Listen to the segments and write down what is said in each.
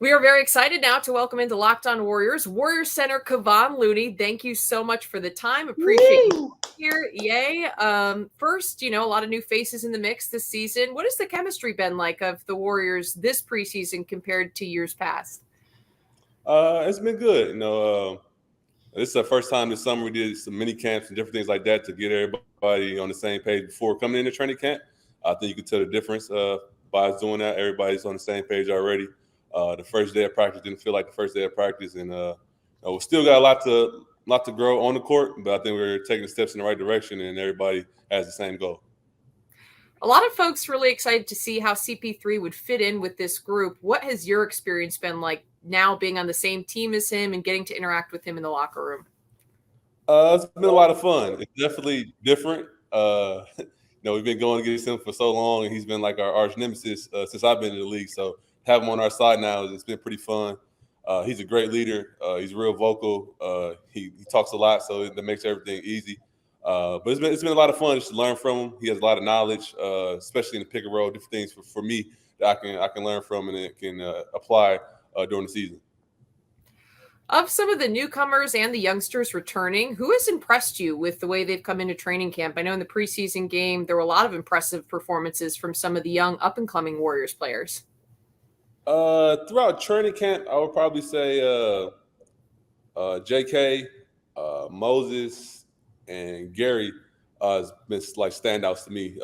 We are very excited now to welcome into Locked On Warriors, Warriors center Kevon Looney. Thank you so much for the time. Appreciate you here. Yay. First, a lot of new faces in the mix this season. What has the chemistry been like of the Warriors this preseason compared to years past? It's been good. This is the first time this summer we did some mini camps and different things like that to get everybody on the same page before coming into training camp. I think you can tell the difference by us doing that. Everybody's on the same page already. The first day of practice didn't feel like the first day of practice, and we still got a lot to grow on the court. But I think we're taking steps in the right direction, and everybody has the same goal. A lot of folks really excited to see how CP3 would fit in with this group. What has your experience been like now being on the same team as him and getting to interact with him in the locker room? It's been a lot of fun. It's definitely different. We've been going against him for so long, and he's been like our arch nemesis since I've been in the league. So have him on our side now, it's been pretty fun. He's a great leader. He's real vocal. He talks a lot, so that makes everything easy. But it's been a lot of fun just to learn from him. He has a lot of knowledge, especially in the pick and roll, different things for me that I can learn from and can apply during the season. Of some of the newcomers and the youngsters returning, who has impressed you with the way they've come into training camp? I know in the preseason game, there were a lot of impressive performances from some of the young up-and-coming Warriors players. Throughout training camp, I would probably say JK, Moses, and Gary has been like standouts to me.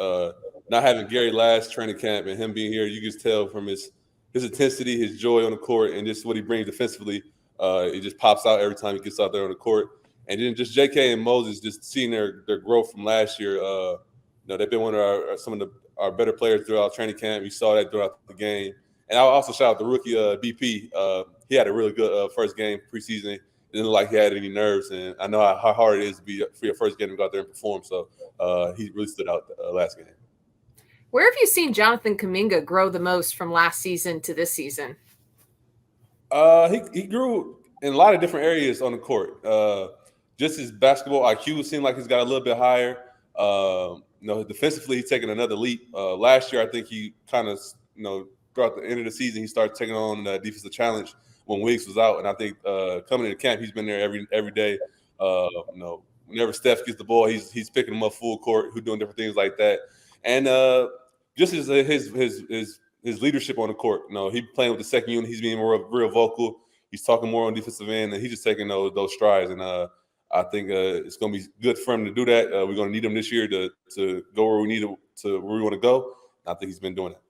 Not having Gary last training camp and him being here, you can tell from his intensity, his joy on the court, and just what he brings defensively. It just pops out every time he gets out there on the court. And then just JK and Moses, just seeing their growth from last year. They've been one of some of our better players throughout training camp. You saw that throughout the game. And I'll also shout out the rookie BP. He had a really good first game preseason. It didn't look like he had any nerves, and I know how hard it is to be for your first game to go out there and perform. So he really stood out last game. Where have you seen Jonathan Kuminga grow the most from last season to this season? He grew in a lot of different areas on the court. Just his basketball IQ seemed like he's got a little bit higher. Defensively, he's taken another leap. Last year, I think he kind of, throughout the end of the season, he started taking on the defensive challenge when Wiggs was out. And I think coming into camp, he's been there every day. Whenever Steph gets the ball, he's picking him up full court, who's doing different things like that. And just his leadership on the court. He's playing with the second unit. He's being real vocal. He's talking more on defensive end, and he's just taking those strides. And I think it's going to be good for him to do that. We're going to need him this year to go where we where we want to go. I think he's been doing it.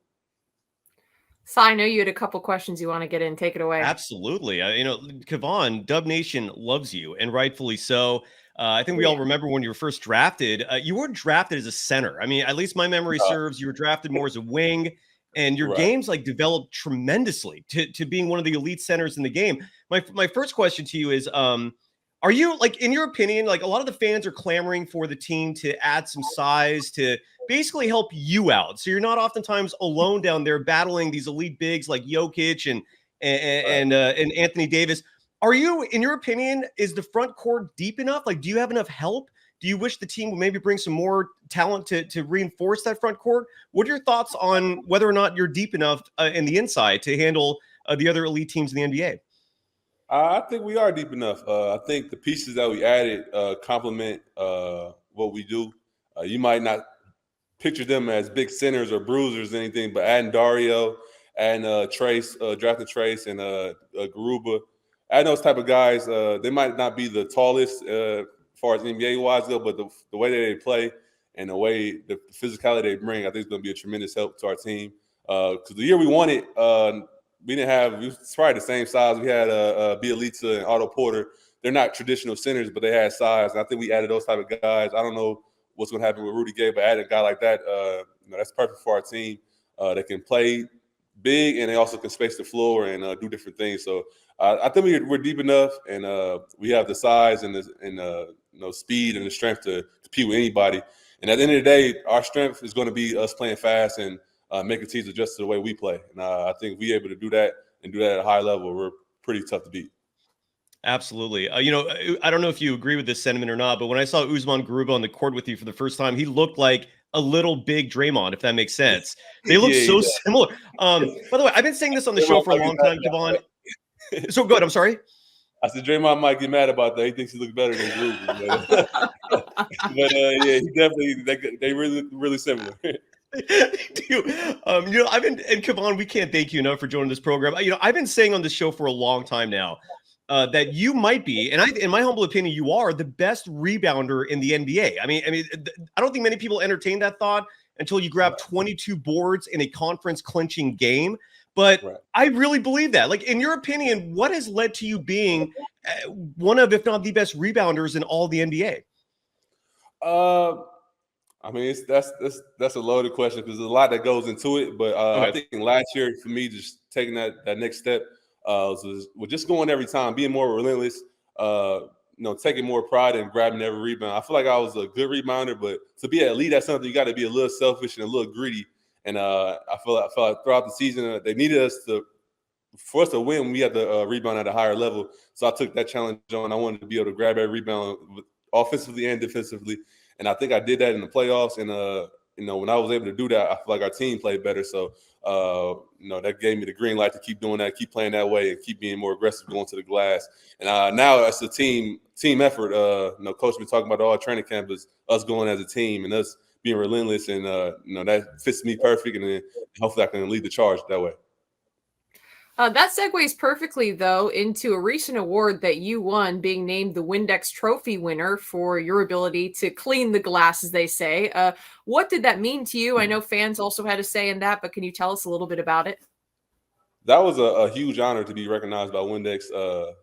So I know you had a couple questions you want to get in. Take it away. Absolutely. Kevon, Dub Nation loves you, and rightfully so. I think we all remember when you were first drafted. You weren't drafted as a center. I mean, at least my memory serves, you were drafted more as a wing. And your game's developed tremendously to being one of the elite centers in the game. My first question to you is, are you, in your opinion, a lot of the fans are clamoring for the team to add some size to basically help you out, so you're not oftentimes alone down there battling these elite bigs like Jokic and Anthony Davis. Are you, in your opinion, is the front court deep enough? Do you have enough help? Do you wish the team would maybe bring some more talent to reinforce that front court? What are your thoughts on whether or not you're deep enough in the inside to handle the other elite teams in the NBA? I think we are deep enough. I think the pieces that we added complement what we do. You might not picture them as big centers or bruisers or anything, but adding Dario, adding Trace, drafting Trace and Garuba, adding those type of guys, they might not be the tallest as far as NBA-wise go, but the way that they play and the physicality they bring, I think is going to be a tremendous help to our team. Because the year we won it, we was probably the same size. We had Bielitsa and Otto Porter. They're not traditional centers, but they had size. And I think we added those type of guys. I don't know what's going to happen with Rudy Gay, but adding a guy like that, that's perfect for our team. They can play big, and they also can space the floor and do different things. So I think we're deep enough, and we have the size and speed and the strength to compete with anybody. And at the end of the day, our strength is going to be us playing fast and making teams adjust to the way we play. And I think if we're able to do that and do that at a high level, we're pretty tough to beat. Absolutely. I don't know if you agree with this sentiment or not, but when I saw Usman Garuba on the court with you for the first time, he looked like a little big Draymond, if that makes sense. They look Yeah, so similar. By the way, I've been saying this on the show for a long time, Kevon. So good. I'm sorry. I said Draymond might get mad about that. He thinks he looks better than Ruben. But, yeah, he definitely they really similar. I've been, and Kevon, we can't thank you enough for joining this program. I've been saying on the show for a long time now that you might be, and in my humble opinion, you are the best rebounder in the NBA. I don't think many people entertain that thought until you grab 22 boards in a conference clinching game. But I really believe that. Like, in your opinion, what has led to you being one of, if not the best rebounders in all the NBA? That's a loaded question because there's a lot that goes into it. But I think last year for me, just taking that next step was just going every time, being more relentless, taking more pride in grabbing every rebound. I feel like I was a good rebounder, but to be an elite at something, you got to be a little selfish and a little greedy. And I felt like throughout the season, they needed for us to win, we had to rebound at a higher level. So I took that challenge on. I wanted to be able to grab every rebound offensively and defensively. And I think I did that in the playoffs. And, when I was able to do that, I feel like our team played better. So, that gave me the green light to keep doing that, keep playing that way, and keep being more aggressive going to the glass. And now it's a team effort. Coach been talking about all training camp is us going as a team and us being relentless. And, that fits me perfect. And then hopefully I can lead the charge that way. That segues perfectly, though, into a recent award that you won, being named the Windex Trophy winner for your ability to clean the glass, as they say. What did that mean to you? I know fans also had a say in that, but can you tell us a little bit about it? That was a huge honor to be recognized by Windex,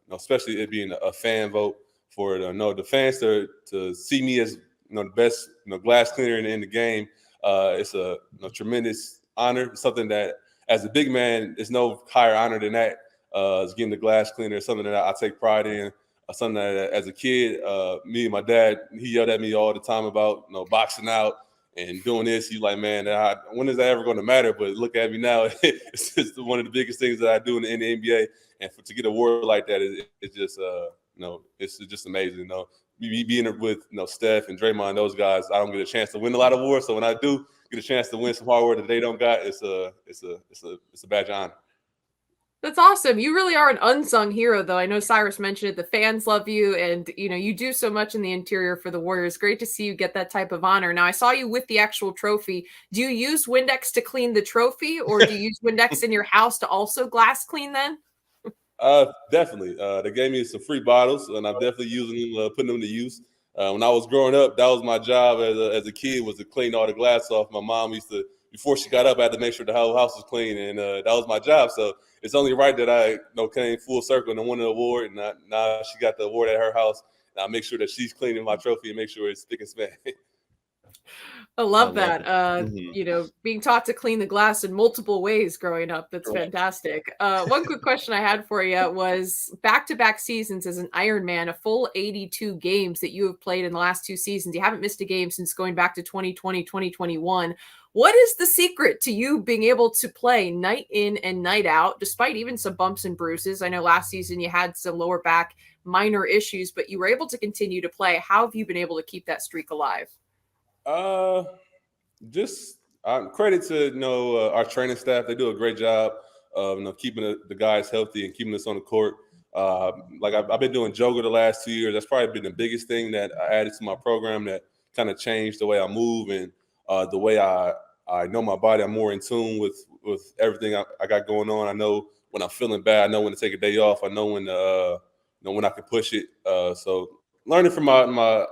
especially it being a fan vote for the fans to see me as the best glass cleaner in the game. It's a tremendous honor, something that as a big man, there's no higher honor than that. Is getting the glass cleaner, something that I take pride in. Something that as a kid, me and my dad, he yelled at me all the time about boxing out and doing this. He's like, man, when is that ever going to matter? But look at me now. It's just one of the biggest things that I do in the NBA. And to get a award like that, it's just it's just amazing. Me being with Steph and Draymond, those guys, I don't get a chance to win a lot of awards. So when I do get a chance to win some hardware that they don't got, it's a badge of honor. That's awesome. You really are an unsung hero, though. I know Cyrus mentioned it. The fans love you, and you do so much in the interior for the Warriors. Great to see you get that type of honor. Now, I saw you with the actual trophy. Do you use Windex to clean the trophy, or do you use Windex in your house to also glass clean then? Definitely. They gave me some free bottles, and I'm definitely using them, putting them to use. When I was growing up, that was my job as a kid, was to clean all the glass off. My mom used to, before she got up, I had to make sure the whole house was clean, and that was my job. So it's only right that I came full circle and won the award, and now she got the award at her house. And I make sure that she's cleaning my trophy and make sure it's spick and span. I love that. Being taught to clean the glass in multiple ways growing up. That's fantastic. One quick question I had for you was back-to-back seasons as an Ironman, a full 82 games that you have played in the last 2 seasons. You haven't missed a game since going back to 2020, 2021. What is the secret to you being able to play night in and night out, despite even some bumps and bruises? I know last season you had some lower back minor issues, but you were able to continue to play. How have you been able to keep that streak alive? Just credit to our training staff. They do a great job of keeping the guys healthy and keeping us on the court. I've been doing yoga the last 2 years. That's probably been the biggest thing that I added to my program that kind of changed the way I move and the way I know my body. I'm more in tune with everything I got going on. I know when I'm feeling bad. I know when to take a day off. I know when I can push it. So learning from my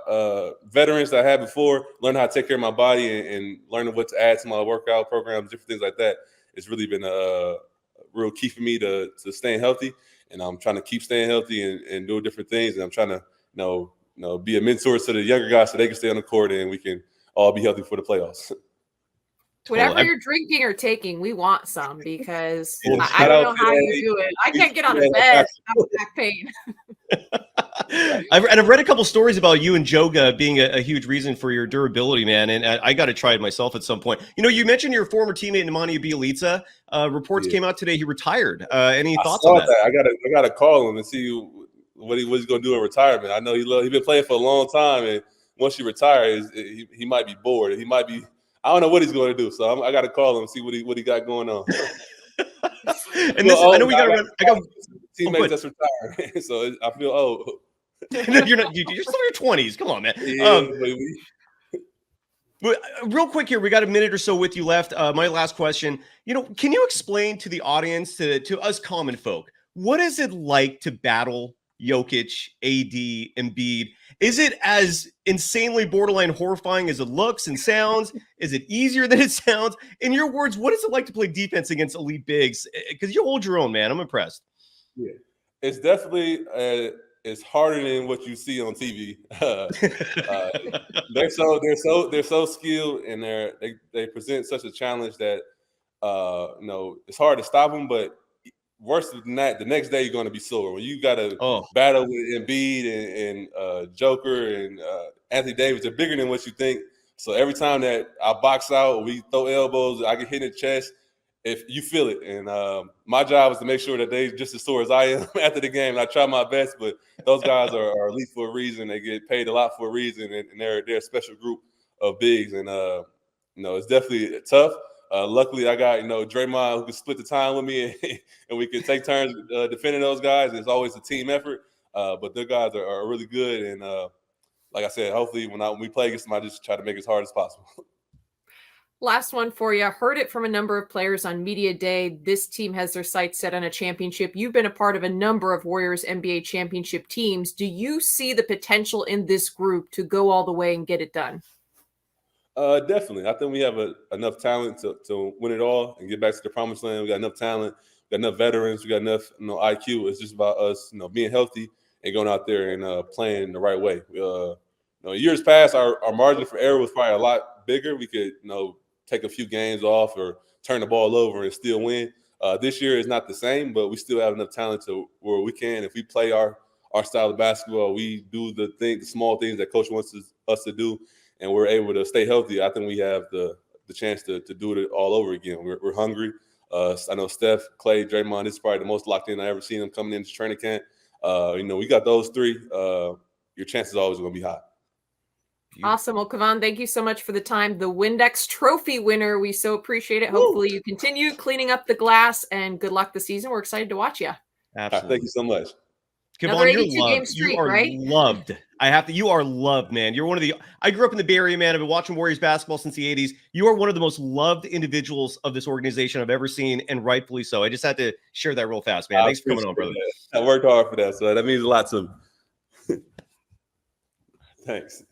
veterans that I had before, learning how to take care of my body and learning what to add to my workout programs, different things like that. It's really been a real key for me to staying healthy. And I'm trying to keep staying healthy and do different things. And I'm trying to be a mentor to the younger guys so they can stay on the court and we can all be healthy for the playoffs. Whatever you're drinking or taking, we want some because I don't know how you do it. I can't get out of bed without back pain. I've read a couple stories about you and Joga being a huge reason for your durability, man. And I got to try it myself at some point. You mentioned your former teammate Nemanja Bjelica. Reports came out today he retired. Any thoughts on that? I got to call him and see what he's going to do in retirement. I know he's been playing for a long time, and once he retires, he might be bored. He might be I don't know what he's going to do. So I got to call him and see what he got going on. And this, I know we got to run. I got teammates that's retired, so I feel old. No, you're not. You're still in your 20s. Come on, man. Yeah, baby. But real quick here, we got a minute or so with you left. My last question, can you explain to the audience, to us common folk, what is it like to battle Jokic, AD, Embiid? Is it as insanely borderline horrifying as it looks and sounds? Is it easier than it sounds? In your words, what is it like to play defense against elite bigs? Because you hold your own, man. I'm impressed. Yeah, it's definitely it's harder than what you see on TV. They're so skilled, and they present such a challenge that it's hard to stop them. But worse than that, the next day you're going to be sore when you got to battle with Embiid and Joker and Anthony Davis. They're bigger than what you think. So every time that I box out, we throw elbows, I get hit in the chest. If you feel it, and my job is to make sure that they just as sore as I am after the game. And I try my best, but those guys are elite for a reason. They get paid a lot for a reason, and they're a special group of bigs. And it's definitely tough. Luckily, I got Draymond who can split the time with me, and we can take turns defending those guys. It's always a team effort, but their guys are really good. And like I said, hopefully when we play against them, I just try to make it as hard as possible. Last one for you. Heard it from a number of players on media day. This team has their sights set on a championship. You've been a part of a number of Warriors NBA championship teams. Do you see the potential in this group to go all the way and get it done? Definitely. I think we have enough talent to win it all and get back to the promised land. We got enough talent. We got enough veterans. We got enough IQ. It's just about us, being healthy and going out there and playing the right way. Years past, our margin for error was probably a lot bigger. We could, take a few games off or turn the ball over and still win. This year is not the same, but we still have enough talent to where we can. If we play our style of basketball, we do the small things that coach wants us to do, and we're able to stay healthy. I think we have the chance to do it all over again. We're hungry. I know Steph, Clay, Draymond, this is probably the most locked in I ever seen them coming into training camp. We got those three. Your chances are always going to be high. Awesome. Well, Kevon, thank you so much for the time. The Windex Trophy winner. We so appreciate it. Woo! Hopefully you continue cleaning up the glass, and good luck this season. We're excited to watch you. Absolutely. Thank you so much. Kevon, you're loved. You are right? loved. You are loved, man. You're one of the, I grew up in the Bay Area, man. I've been watching Warriors basketball since the 80s. You are one of the most loved individuals of this organization I've ever seen, and rightfully so. I just had to share that real fast, man. Thanks for coming on, brother. I worked hard for that, so that means a lot to me. Thanks.